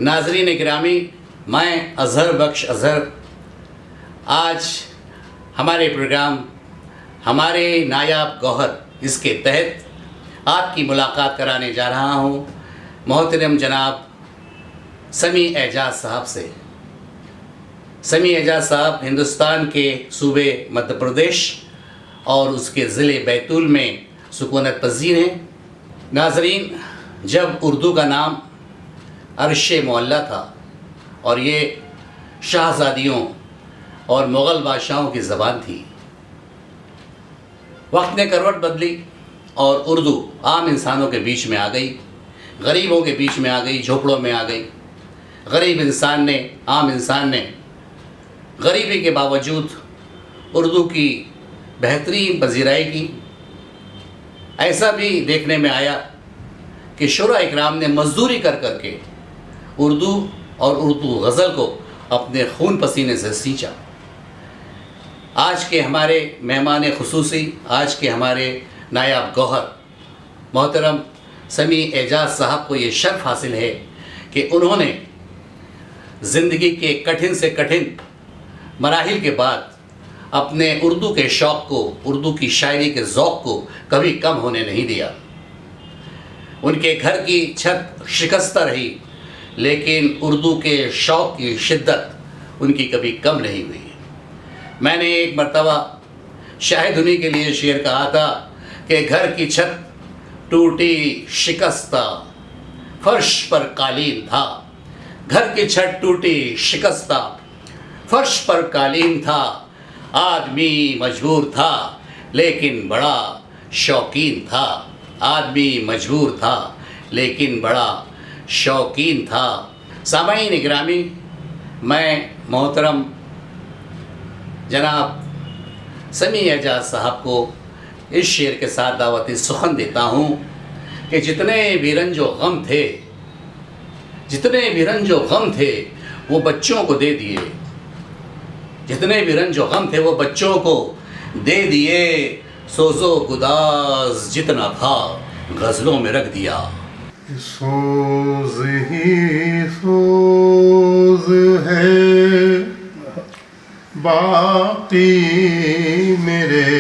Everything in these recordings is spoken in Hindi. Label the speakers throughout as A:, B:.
A: नाजरीन गिरामी, मैं अज़हर बख्श अज़हर आज हमारे प्रोग्राम हमारे नायाब गौहर इसके तहत आपकी मुलाकात कराने जा रहा हूँ मोहतरम जनाब समी एजाज साहब से। समी एजाज साहब हिंदुस्तान के सूबे मध्य प्रदेश और उसके ज़िले बैतूल में सुकूनत पज़ीर हैं। नाजरीन, जब उर्दू का नाम अर्शे मोहल्ला था और ये शाहज़ादियों और मुग़ल बादशाहों की ज़बान थी, वक्त ने करवट बदली और उर्दू आम इंसानों के बीच में आ गई, गरीबों के बीच में आ गई, झोपड़ों में आ गई। गरीब इंसान ने, आम इंसान ने गरीबी के बावजूद उर्दू की बेहतरीन पजीराई की। ऐसा भी देखने में आया कि शुरा इकराम ने मजदूरी कर करके उर्दू और उर्दू गज़ल को अपने खून पसीने से सींचा। आज के हमारे मेहमान खुसूसी, आज के हमारे नायाब गौहर मोहतरम समी एजाज साहब को ये शर्फ हासिल है कि उन्होंने ज़िंदगी के कठिन से कठिन मराहिल के बाद अपने उर्दू के शौक़ को, उर्दू की शायरी के ज़ौक़ को कभी कम होने नहीं दिया। उनके घर की छत शिकस्ता रही, लेकिन उर्दू के शौक़ की शिद्दत उनकी कभी कम नहीं हुई। मैंने एक मर्तबा शाहिद उन्हीं के लिए शेर कहा था कि घर की छत टूटी शिकस्ता, फर्श पर कालीन था। घर की छत टूटी शिकस्ता, फर्श पर कालीन था। आदमी मजबूर था लेकिन बड़ा शौकीन था। आदमी मजबूर था लेकिन बड़ा शौकीन था। सामाईन गिरामी, मैं मोहतरम जनाब समी एजाज साहब को इस शेर के साथ दावती सुखन देता हूँ कि जितने भी रंजो गम थे, जितने भी रंजो गम थे वो बच्चों को दे दिए। जितने भी रंजो गम थे वो बच्चों को दे दिए। सोजो गुदाज जितना था गज़लों में रख दिया।
B: सोज ही सोज है बाकी मेरे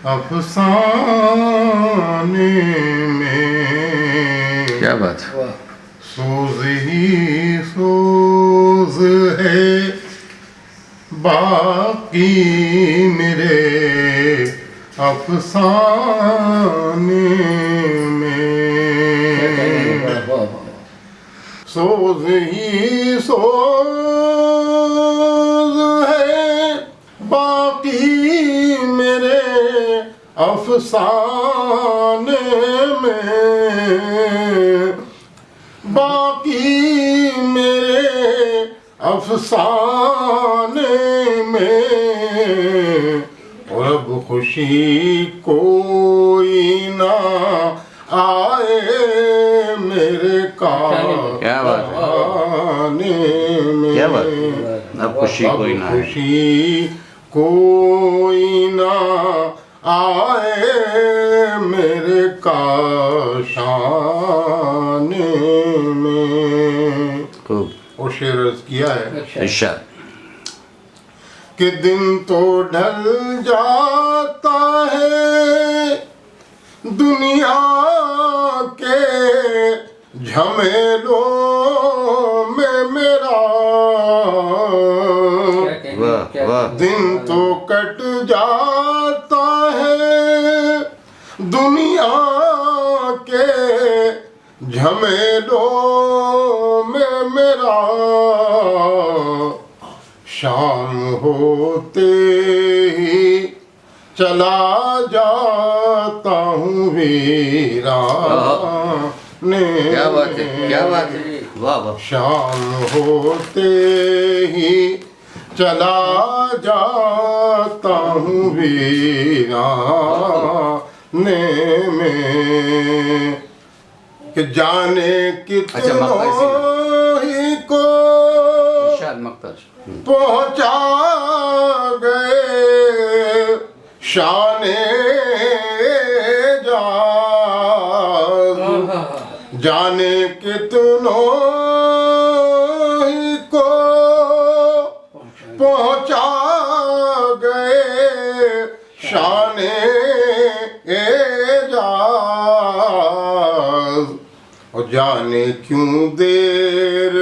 B: अफसाने में।
A: क्या बात।
B: सोज ही सोज है बाकी मेरे अफसाने में। सोज ही सोज है बाकी मेरे अफसाने में। बाकी मेरे अफसाने में। और अब खुशी कोई ना आए मेरे काने में।
A: क्या बात। अब खुशी कोई ना आए।
B: खुशी कोई ना आए मेरे काशाने में।
A: खूब।
B: वो शेर अर्ज़ किया है
A: इरशाद।
B: कि दिन तो ढल जाता है दुनिया के झमेलों में मेरा। दिन तो कट जाता है दुनिया के झमेलों में मेरा। शाम होते ही चला जाता हूँ वीराने।
A: क्या बात है, क्या बात है, वाह वाह।
B: शाम होते ही चला जाता हूँ वीराने में। कि जाने कितनों ही को पहुँचा गए शाने एजाज। जाने कितनों एजाज, और जाने क्यों देर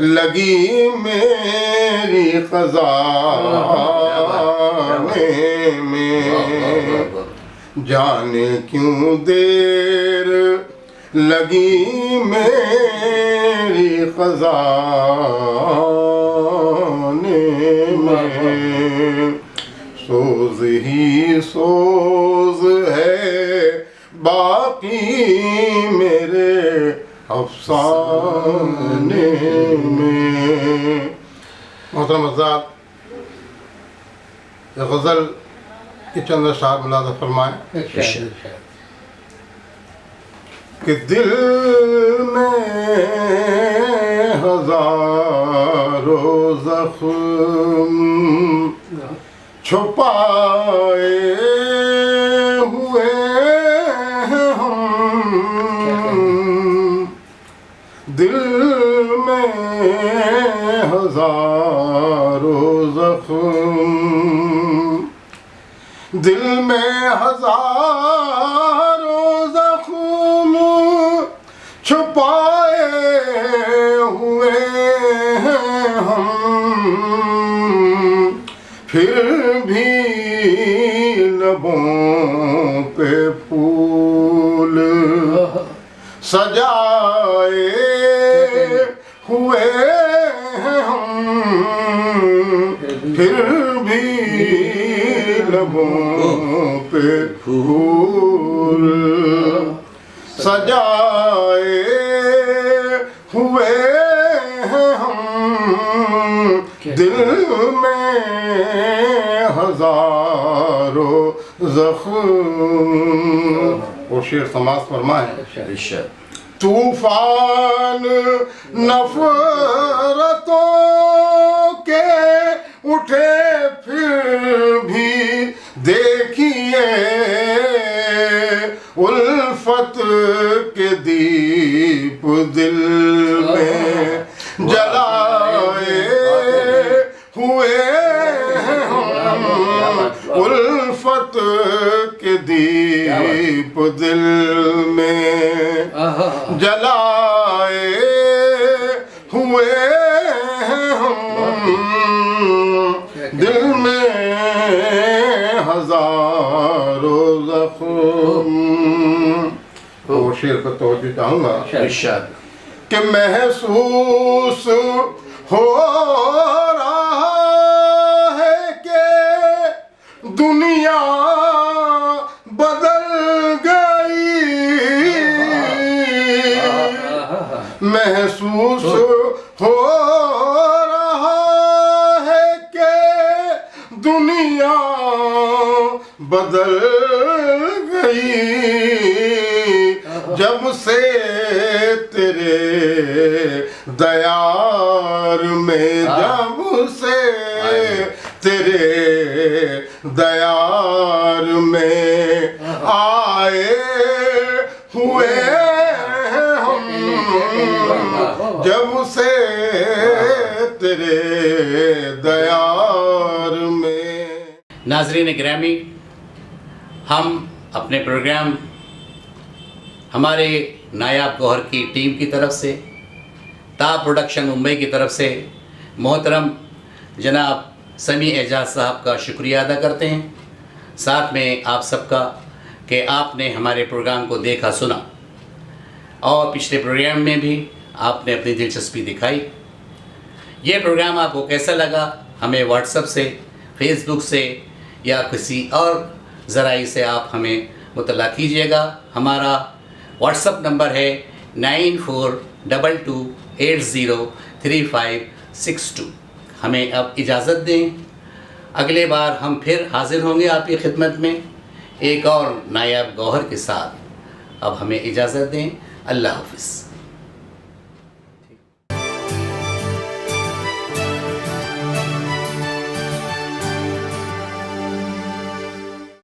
B: लगी मेरी खजाने में, जाने क्यों देर लगी मेरी खजाने में। सोज ही सोज है बाकी मेरे अफसाने में। मोहतरम हज़रात, ये गज़ल के चंद अशआर मुलाज़ा फरमाएं कि दिल में हज़ारों ज़ख्म छुपाए हुए हम, दिल में हज़ारों ज़ख्म, दिल में हज़ारों ज़ख्म छुपाए हुए हम, फिर भी लबों पे फूल सजाए हुए हम, फिर भी लबों पे फूल सजाए हुए हम, दिल में हजारों ज़ख्म। वो शेर समाज फरमाए, तूफान नफरतों के उठे फिर भी देखिए, उल्फत के दीप दिल में जलाए हुए हम, उल्फत के दीप दिल में जलाए हुए हम, दिल में हजारों ज़ख्म। वो शेर पर तवज्जो चाहूँगा कि महसूस हो रहा है कि दुनिया बदल गई, महसूस हो रहा है कि दुनिया बदल गई, जब से तेरे दयार में, जब से तेरे दयार में आए हुए हम, जब से तेरे दयार में।
A: नाज़रीन गिरामी, हम अपने प्रोग्राम हमारे नायाब गौहर की टीम की तरफ से, ताब प्रोडक्शन मुंबई की तरफ से मोहतरम जनाब समी एजाज साहब का शुक्रिया अदा करते हैं, साथ में आप सबका कि आपने हमारे प्रोग्राम को देखा सुना और पिछले प्रोग्राम में भी आपने अपनी दिलचस्पी दिखाई। ये प्रोग्राम आपको कैसा लगा हमें व्हाट्सएप से, फेसबुक से या किसी और ज़राई से आप हमें मुतला कीजिएगा। हमारा व्हाट्सएप नंबर है 9422803562। हमें अब इजाज़त दें, अगले बार हम फिर हाज़िर होंगे आपकी खिदमत में एक और नायाब गौहर के साथ। अब हमें इजाज़त दें, अल्लाह हाफ़िज़।